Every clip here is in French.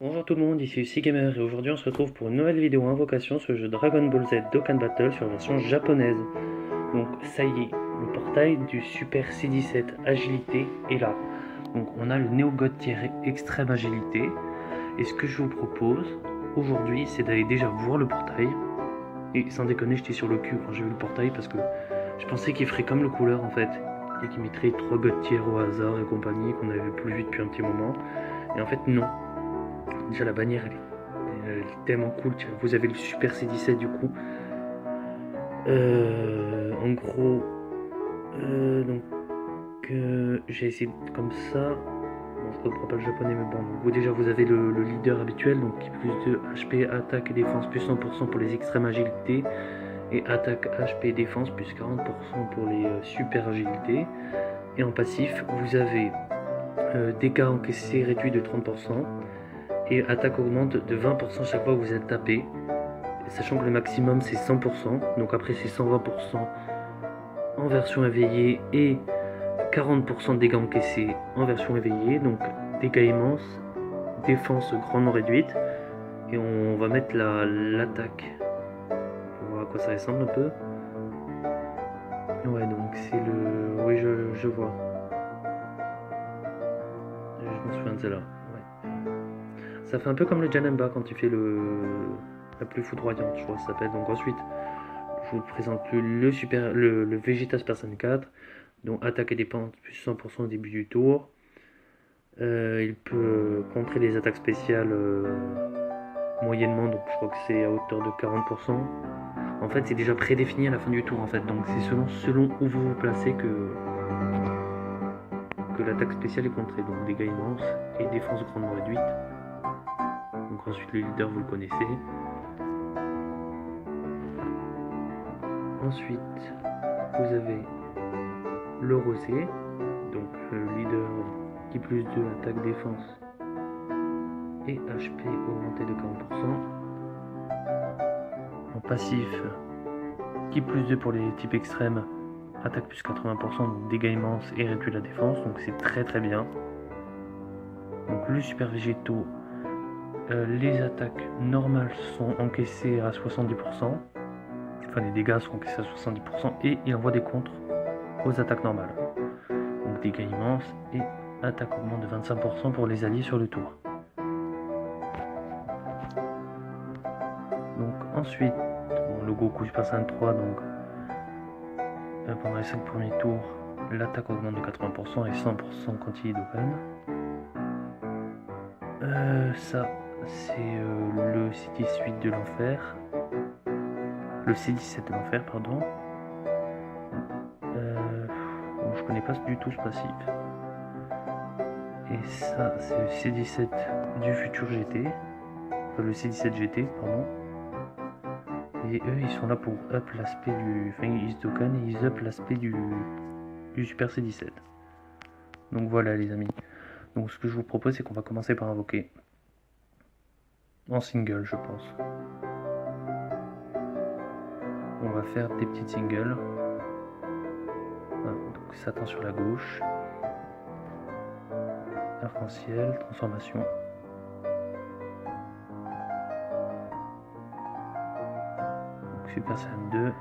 Bonjour tout le monde, ici UCGamer et aujourd'hui on se retrouve pour une nouvelle vidéo Invocation sur le jeu Dragon Ball Z Dokkan Battle sur version japonaise. Donc ça y est, le portail du Super C17 Agilité est là. Donc on a le Neo God Tier Extrême Agilité et ce que je vous propose aujourd'hui c'est d'aller déjà voir le portail. Et sans déconner j'étais sur le cul quand j'ai vu le portail parce que je pensais qu'il ferait comme le couleur en fait. Et qu'il mettrait 3 God Tier au hasard et compagnie qu'on avait plus vu depuis un petit moment. Et en fait non. Déjà la bannière elle est tellement cool. Vous avez le Super C17 du coup. En gros, donc j'ai essayé comme ça. Bon, je reprends pas le japonais, mais bon. Donc, déjà vous avez le leader habituel, donc qui plus de HP, attaque et défense plus 100% pour les extrêmes agilités. Et attaque, HP, défense plus 40% pour les super agilités. Et en passif, vous avez dégâts encaissés réduits de 30%. Et attaque augmente de 20% chaque fois que vous êtes tapé. Sachant que le maximum c'est 100%, donc après c'est 120% en version éveillée et 40% de dégâts encaissés en version éveillée, donc dégâts immenses, défense grandement réduite, et on va mettre l'attaque pour voir à quoi ça ressemble un peu. Ouais, donc c'est le... Oui, je vois. Je m'en souviens de celle-là. Ouais. Ça fait un peu comme le Janemba quand tu fais la plus foudroyante, je crois que ça s'appelle. Donc ensuite, je vous présente le Vegeta Super Saiyan 4, dont attaque et défense plus 100% au début du tour. Il peut contrer les attaques spéciales moyennement, donc je crois que c'est à hauteur de 40%. En fait, c'est déjà prédéfini à la fin du tour, en fait, donc c'est selon où vous vous placez que l'attaque spéciale est contrée. Donc dégâts immenses et défense grandement réduite. Donc ensuite, le leader, vous le connaissez. Ensuite, vous avez le rosé, donc le leader qui plus 2 attaque défense et HP augmenté de 40%. En passif, qui plus 2 pour les types extrêmes, attaque plus 80%, donc dégâts immenses et réduit la défense, donc c'est très très bien. Donc le super végétaux, les attaques normales sont encaissées à 70%, enfin les dégâts sont encaissés à 70% et il envoie des contres aux attaques normales. Donc dégâts immenses et attaque augmente de 25% pour les alliés sur le tour. Donc ensuite, le Goku Super Saiyan 3, donc pendant les 5 premiers tours, l'attaque augmente de 80% et 100% quand il est Dokkan. Ça, c'est le C18 de l'enfer. Le C17 de l'enfer, pardon. Bon, je connais pas du tout ce passif. Et ça, c'est le C17 du futur GT. Enfin, le C17 GT, pardon. Et eux, ils sont là pour up l'aspect du... Enfin, ils se Dokkan et ils up l'aspect du Super C17. Donc voilà, les amis. Donc ce que je vous propose, c'est qu'on va commencer par invoquer. En single, je pense. On va faire des petites singles. Voilà, donc Satan sur la gauche. Arc-en-ciel, transformation. Donc Super Saiyan 2.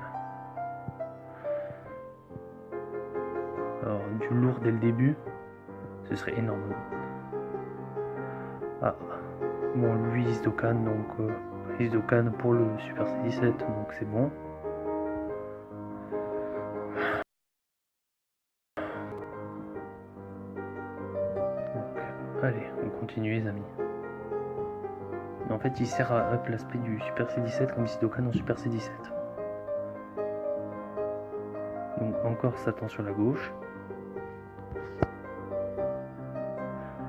Alors du lourd dès le début, ce serait énorme. Ah, bon lui il se Dokkan, donc il se Dokkan pour le Super C17, donc c'est bon. Donc, allez, on continue les amis. En fait, il sert à up l'aspect du Super C17 comme il se Dokkan en Super C17. Donc encore Satan sur la gauche.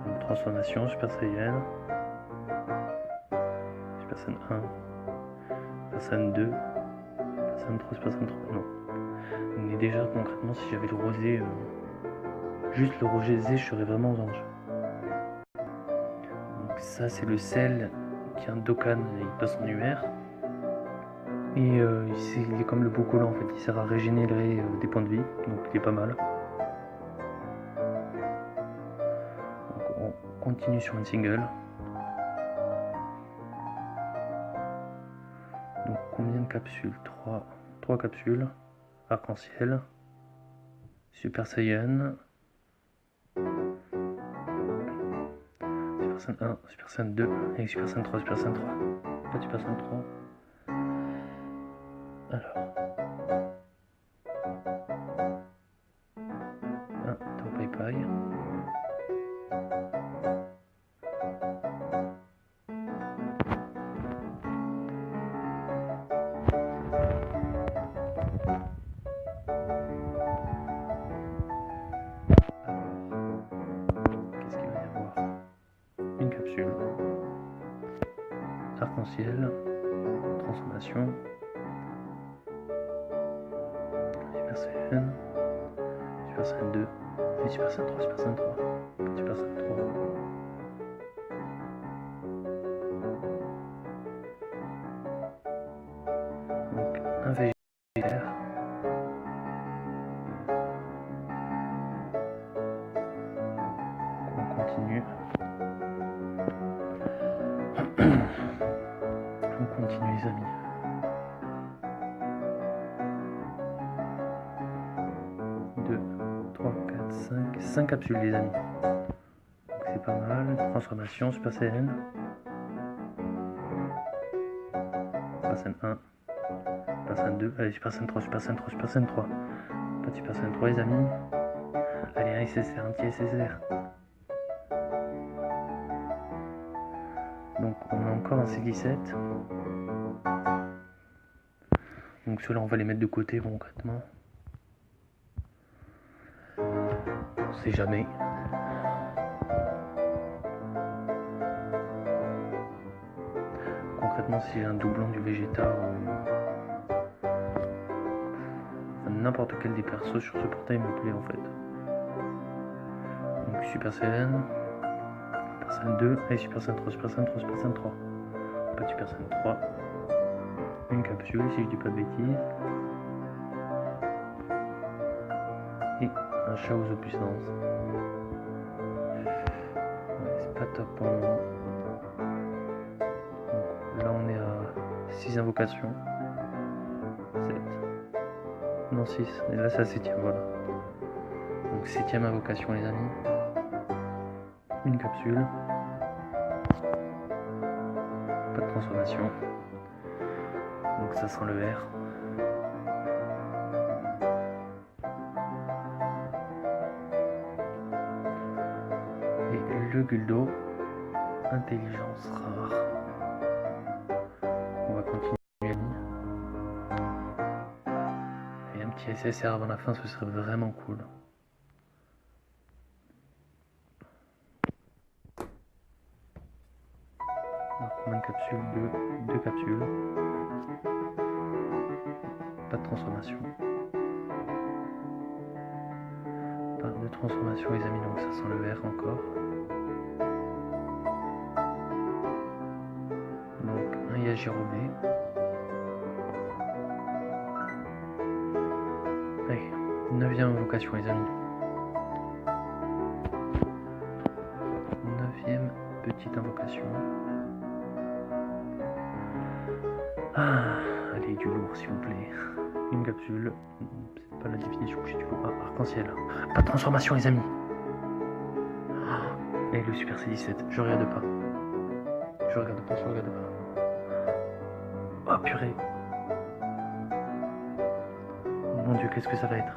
Donc, transformation, Super Saiyan. Super Saiyan 1. Super Saiyan 2. Super Saiyan 3, Super Saiyan 3. Non. Mais déjà concrètement si j'avais le rosé, juste le rosé, je serais vraiment aux anges. Donc ça c'est le sel qui est un Dokkan, il passe en UR. Et il est comme le Bokola en fait, il sert à régénérer des points de vie, donc il est pas mal. Donc on continue sur une single. Donc combien de capsules? 3 capsules. Arc-en-ciel. Super Saiyan. Super Saiyan 1, Super Saiyan 2 et Super Saiyan 3, Super Saiyan 3. Pas Super Saiyan 3. Alors. Tao Pai Pai. Qu'est-ce qu'il va y avoir? Une capsule. Arc-en-ciel. Transformation. Super Saiyan. Super Saiyan 2. Et Super Saiyan 3, Super Saiyan 3. Super Saiyan 3. Donc un Végétaire. On continue. On continue les amis. Deux, 3, 4, 5 capsules les amis. Donc c'est pas mal. Transformation, Super Saiyan. Super Saiyan 1. Super Saiyan 2. Allez, Super Saiyan 3, Super Saiyan 3, Super Saiyan 3. Pas de Super Saiyan 3 les amis. Allez, un SSR, un petit SSR. Donc on a encore un C17. Donc ceux-là on va les mettre de côté concrètement. On sait jamais. Concrètement si j'ai un doublon du Vegeta ou n'importe quel des persos sur ce portail me plaît en fait. Donc Super Saiyan. Super Saiyan 2, allez Super Saiyan 3, Super Saiyan 3, Super Saiyan 3. Pas de Super Saiyan 3. Une capsule si je dis pas de bêtises. Et un chat aux puissance. Ouais, c'est pas top pour le moment. Donc là on est à 6 invocations. 7. Non 6. Et là c'est la 7ème, voilà. Donc 7ème invocation les amis. Une capsule. Pas de transformation. Donc ça sent le vert. Et le Guldo. Intelligence rare. On va continuer. Et un petit SSR avant la fin, ce serait vraiment cool. Alors combien de capsules? 2 capsules. Pas de transformation. Pas de transformation les amis, donc ça sent le vert encore. Donc un Yajirobe. Allez, 9ème invocation les amis. 9ème petite invocation. Ah, allez, du lourd s'il vous plaît. Une capsule. C'est pas la définition que j'ai du lourd. Ah, arc-en-ciel. Pas de transformation les amis. Et le Super C17. Je regarde pas. Je regarde pas. Oh purée. Mon dieu, qu'est-ce que ça va être?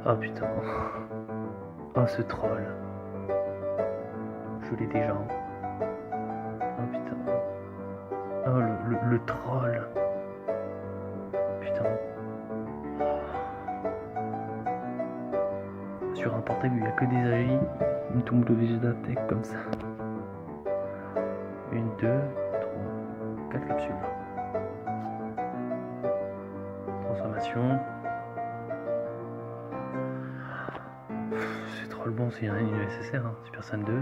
Oh putain. Oh ce troll. Je l'ai déjà. Oh putain. Oh le troll. Putain. Sur un portail où il n'y a que des AJ, il me tombe le Vegeta Tech comme ça. 1, 2, 3, 4 capsules. Transformation. C'est trop le bon, c'est une SSR, hein. Super Saiyan 2.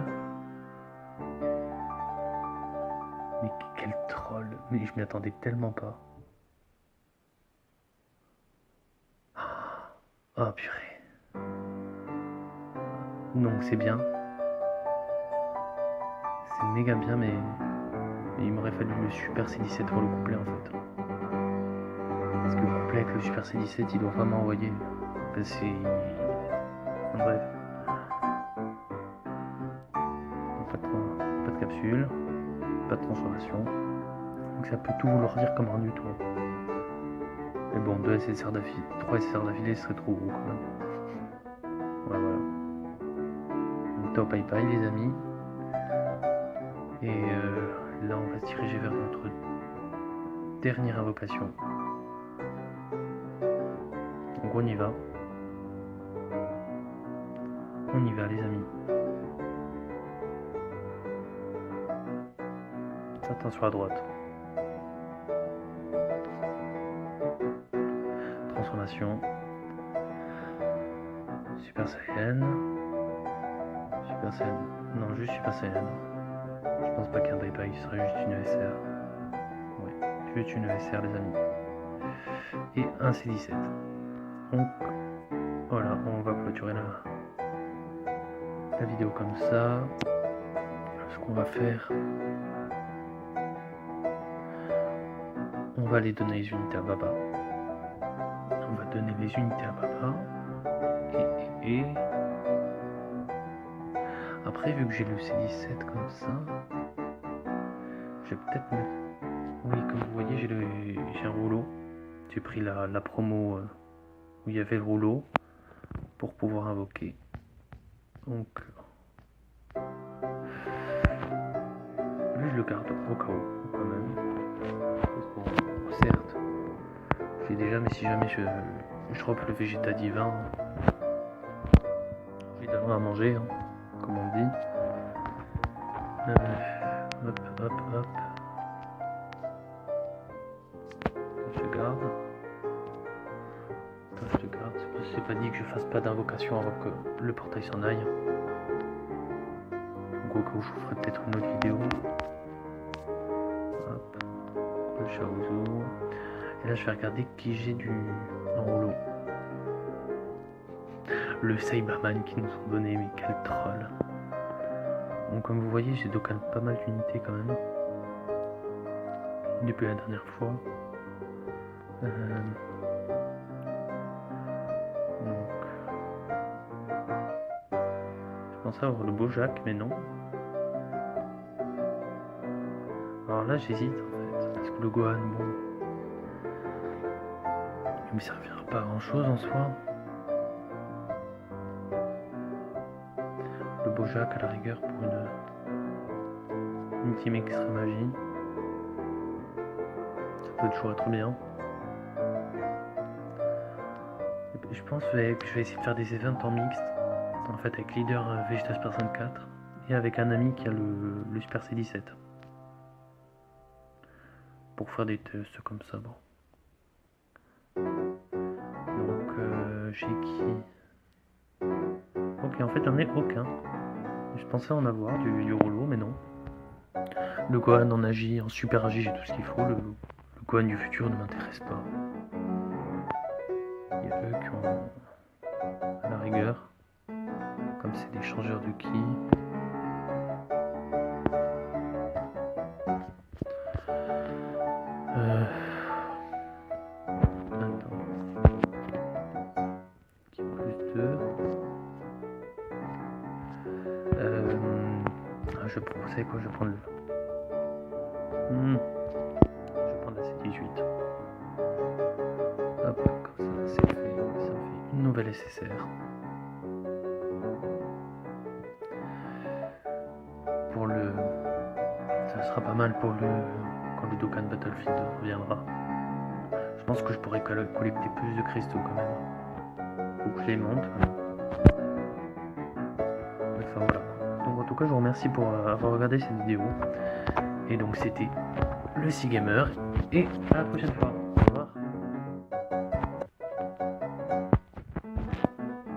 Mais quel troll. Mais je m'y attendais tellement pas. Oh purée. Donc c'est bien. C'est méga bien mais Mais il m'aurait fallu le Super C17 pour le coupler en fait. Parce que le coupler avec le Super C17, il doit vraiment envoyer. C'est... Bref. Pas de capsule, pas de transformation. Donc ça peut tout vouloir dire comme rien du tout. Mais bon, 2 SSR d'affilée, 3 SSR d'affilée, ce serait trop gros quand même. Voilà. Donc top high les amis. Et là on va se diriger vers notre dernière invocation. Donc on y va. On y va les amis. Attention à droite. Transformation. Super Saiyan. Super Saiyan. Non, juste Super Saiyan. Je pense pas qu'un Bye-Bye serait juste une ESR. Ouais, juste une ESR les amis. Et un C17. Donc voilà, on va clôturer la vidéo comme ça. Ce qu'on va faire, on va aller donner les unités à Baba. On va donner les unités à Baba. Et après, vu que j'ai le C17 comme ça, je vais peut-être me... Oui, comme vous voyez, j'ai un rouleau. J'ai pris la promo où il y avait le rouleau pour pouvoir invoquer. Donc, lui je le garde au cas où, quand même. Parce que, certes, je l'ai déjà, mais si jamais je drop le Vegeta divin, je lui donnerai à manger, hein, comme on dit. Hop. Je garde. C'est pas dit que je fasse pas d'invocation avant que le portail s'en aille. Donc au cas où je vous ferai peut-être une autre vidéo. Hop. Le Chaozu. Et là je vais regarder qui j'ai en rouleau. Le Cyberman qui nous ont donné, mais quel troll. Donc comme vous voyez, j'ai Dokkan pas mal d'unités quand même. Depuis la dernière fois. Je pensais avoir le Bojack, mais non. Alors là, j'hésite en fait. Parce que le Gohan, bon. Il me servira pas à grand chose en soi. Le Bojack à la rigueur pour une team extra magie. Ça peut toujours être bien. Je pense que je vais essayer de faire des events en mixte. En fait, avec leader Vegeta Super 4 et avec un ami qui a le Super C17. Pour faire des tests comme ça, bon. Donc, j'ai qui? Ok, en fait, j'en ai aucun. Je pensais en avoir du rouleau, mais non. Le Gohan en agi, en super agi, j'ai tout ce qu'il faut. Le Gohan du futur ne m'intéresse pas. Il y a eux qui ont à la rigueur. Comme c'est des changeurs de ki. Attends. Qui plus 2. Je vais prendre, vous savez quoi, je vais prendre je vais prendre la C18. Hop, comme ça, c'est fait. Ça me fait une nouvelle SSR. Ça sera pas mal pour quand le Dokkan Battlefield reviendra. Je pense que je pourrais collecter plus de cristaux quand même. Faut que je les monte. Enfin voilà. Donc en tout cas je vous remercie pour avoir regardé cette vidéo. Et donc c'était le Seagamer et à la prochaine fois.